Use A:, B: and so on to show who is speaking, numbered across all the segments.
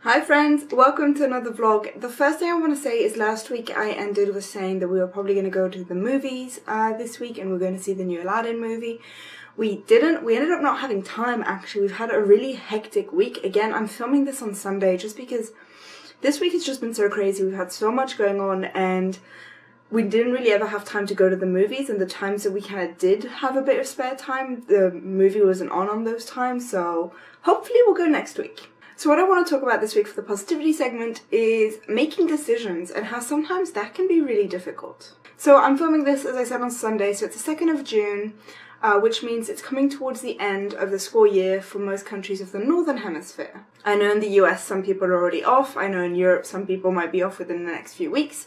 A: Hi friends, welcome to another vlog. The first thing I want to say is last week I ended with saying that we were probably going to go to the movies this week and we're going to see the new Aladdin movie. We didn't. We ended up not having time actually. We've had a really hectic week. Again, I'm filming this on Sunday just because this week has just been so crazy. We've had so much going on and we didn't really ever have time to go to the movies, and the times that we kind of did have a bit of spare time, the movie wasn't on those times, so hopefully we'll go next week. So what I want to talk about this week for the positivity segment is making decisions and how sometimes that can be really difficult. So I'm filming this, as I said, on Sunday, so it's the 2nd of June, which means it's coming towards the end of the school year for most countries of the Northern Hemisphere. I know in the US some people are already off, I know in Europe some people might be off within the next few weeks.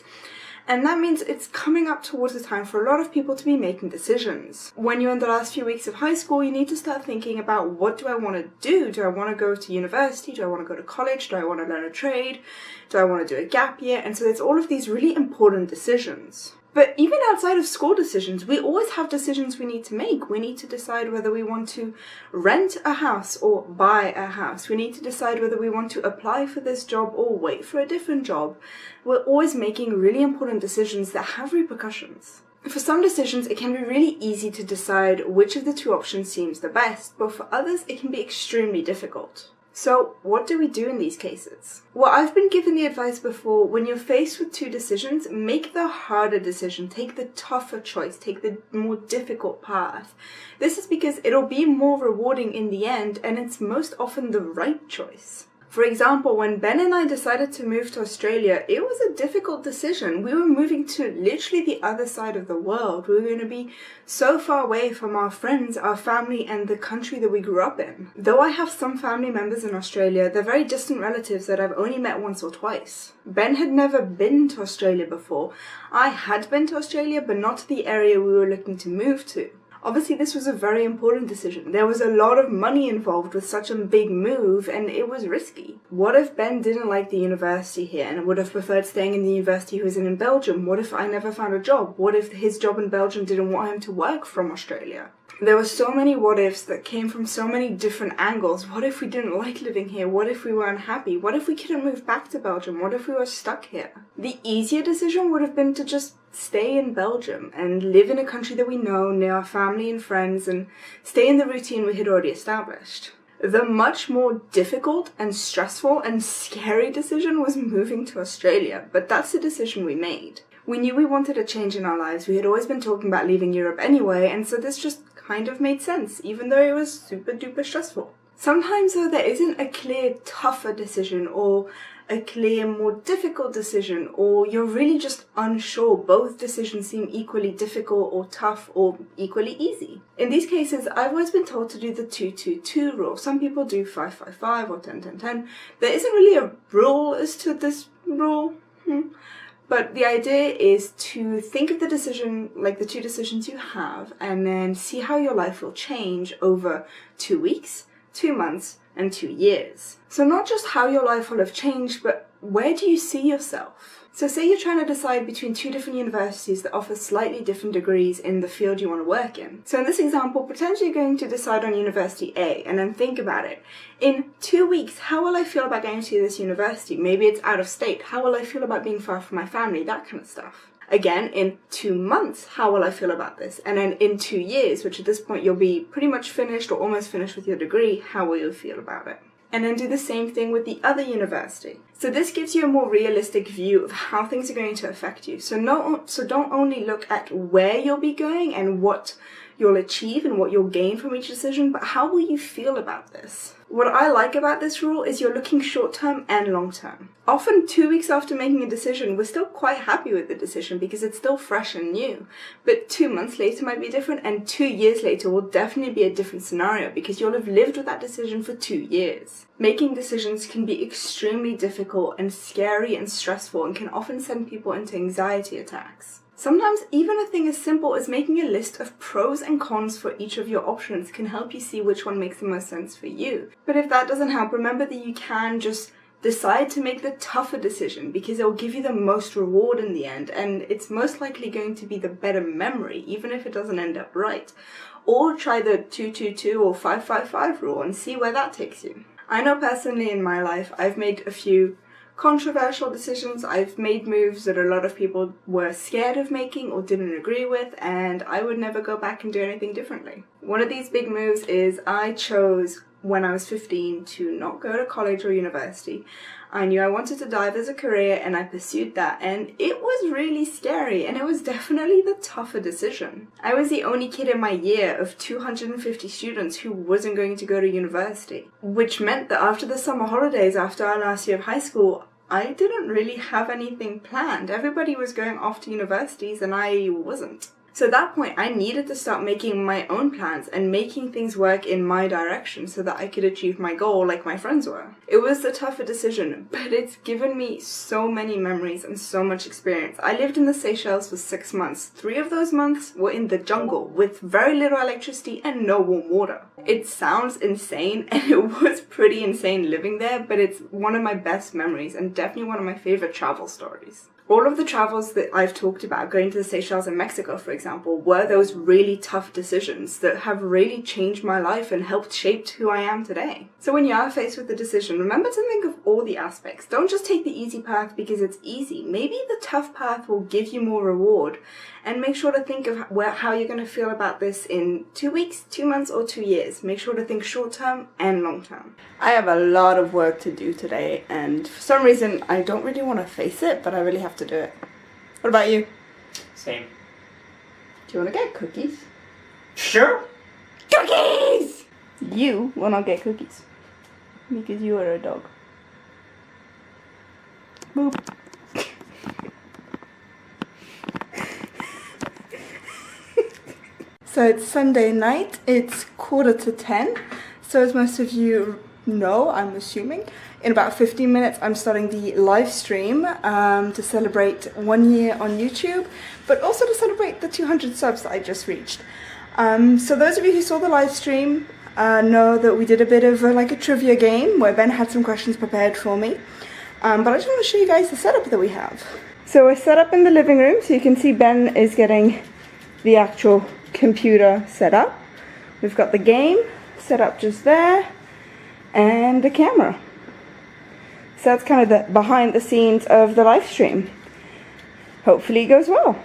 A: And that means it's coming up towards the time for a lot of people to be making decisions. When you're in the last few weeks of high school, you need to start thinking about, what do I want to do? Do I want to go to university? Do I want to go to college? Do I want to learn a trade? Do I want to do a gap year? And so it's all of these really important decisions. But even outside of school decisions, we always have decisions we need to make. We need to decide whether we want to rent a house or buy a house. We need to decide whether we want to apply for this job or wait for a different job. We're always making really important decisions that have repercussions. For some decisions, it can be really easy to decide which of the two options seems the best, but for others, it can be extremely difficult. So what do we do in these cases? Well, I've been given the advice before, when you're faced with two decisions, make the harder decision, take the tougher choice, take the more difficult path. This is because it'll be more rewarding in the end, and it's most often the right choice. For example, when Ben and I decided to move to Australia, it was a difficult decision. We were moving to literally the other side of the world. We were going to be so far away from our friends, our family, and the country that we grew up in. Though I have some family members in Australia, they're very distant relatives that I've only met once or twice. Ben had never been to Australia before. I had been to Australia, but not to the area we were looking to move to. Obviously, this was a very important decision. There was a lot of money involved with such a big move, and it was risky. What if Ben didn't like the university here and would have preferred staying in the university he was in Belgium? What if I never found a job? What if his job in Belgium didn't want him to work from Australia? There were so many what ifs that came from so many different angles. What if we didn't like living here? What if we were unhappy? What if we couldn't move back to Belgium? What if we were stuck here? The easier decision would have been to just stay in Belgium and live in a country that we know, near our family and friends, and stay in the routine we had already established. The much more difficult and stressful and scary decision was moving to Australia, but that's the decision we made. We knew we wanted a change in our lives. We had always been talking about leaving Europe anyway, and so this just kind of made sense, even though it was super duper stressful. Sometimes though, there isn't a clear tougher decision or a clear more difficult decision, or you're really just unsure. Both decisions seem equally difficult or tough or equally easy. In these cases, I've always been told to do the 2-2-2 rule. Some people do 5-5-5 or 10-10-10. There isn't really a rule as to this rule. But the idea is to think of the decision like the two decisions you have, and then see how your life will change over 2 weeks, 2 months, and 2 years. So not just how your life will have changed, but where do you see yourself? So say you're trying to decide between two different universities that offer slightly different degrees in the field you want to work in. So in this example, pretend you're going to decide on University A, and then think about it. In 2 weeks, how will I feel about going to this university? Maybe it's out of state. How will I feel about being far from my family? That kind of stuff. Again, in 2 months, how will I feel about this? And then in 2 years, which at this point you'll be pretty much finished or almost finished with your degree, how will you feel about it? And then do the same thing with the other university. So this gives you a more realistic view of how things are going to affect you. So don't only look at where you'll be going and what you'll achieve and what you'll gain from each decision, but how will you feel about this? What I like about this rule is you're looking short-term and long-term. Often 2 weeks after making a decision, we're still quite happy with the decision because it's still fresh and new. But 2 months later might be different, and 2 years later will definitely be a different scenario because you'll have lived with that decision for 2 years. Making decisions can be extremely difficult and scary and stressful, and can often send people into anxiety attacks. Sometimes even a thing as simple as making a list of pros and cons for each of your options can help you see which one makes the most sense for you. But if that doesn't help, remember that you can just decide to make the tougher decision because it will give you the most reward in the end, and it's most likely going to be the better memory, even if it doesn't end up right. Or try the 2-2-2 or 5-5-5 rule and see where that takes you. I know personally in my life I've made a few controversial decisions. I've made moves that a lot of people were scared of making or didn't agree with, and I would never go back and do anything differently. One of these big moves is I chose when I was 15 to not go to college or university. I knew I wanted to dive as a career and I pursued that, and it was really scary, and it was definitely the tougher decision. I was the only kid in my year of 250 students who wasn't going to go to university, which meant that after the summer holidays, after our last year of high school, I didn't really have anything planned. Everybody was going off to universities and I wasn't. So at that point, I needed to start making my own plans and making things work in my direction so that I could achieve my goal like my friends were. It was a tougher decision, but it's given me so many memories and so much experience. I lived in the Seychelles for 6 months. 3 of those months were in the jungle with very little electricity and no warm water. It sounds insane, and it was pretty insane living there, but it's one of my best memories and definitely one of my favorite travel stories. All of the travels that I've talked about, going to the Seychelles and Mexico, for example, were those really tough decisions that have really changed my life and helped shape who I am today. So when you are faced with the decision, remember to think of all the aspects. Don't just take the easy path because it's easy. Maybe the tough path will give you more reward. And make sure to think of how you're going to feel about this in 2 weeks, 2 months, or 2 years. Make sure to think short term and long term. I have a lot of work to do today, and for some reason I don't really want to face it, but I really have to do it. What about you?
B: Same.
A: Do you want to get cookies?
B: Sure.
A: Cookies! You will not get cookies because you are a dog. Boop. So it's Sunday night, it's 9:45, so as most of you know, I'm assuming, in about 15 minutes I'm starting the live stream to celebrate 1 year on YouTube, but also to celebrate the 200 subs that I just reached. So those of you who saw the live stream know that we did a bit of a trivia game where Ben had some questions prepared for me, but I just want to show you guys the setup that we have. So we're set up in the living room, so you can see Ben is getting the actual computer set up. We've got the game set up just there and the camera. So that's kind of the behind the scenes of the live stream. Hopefully it goes well.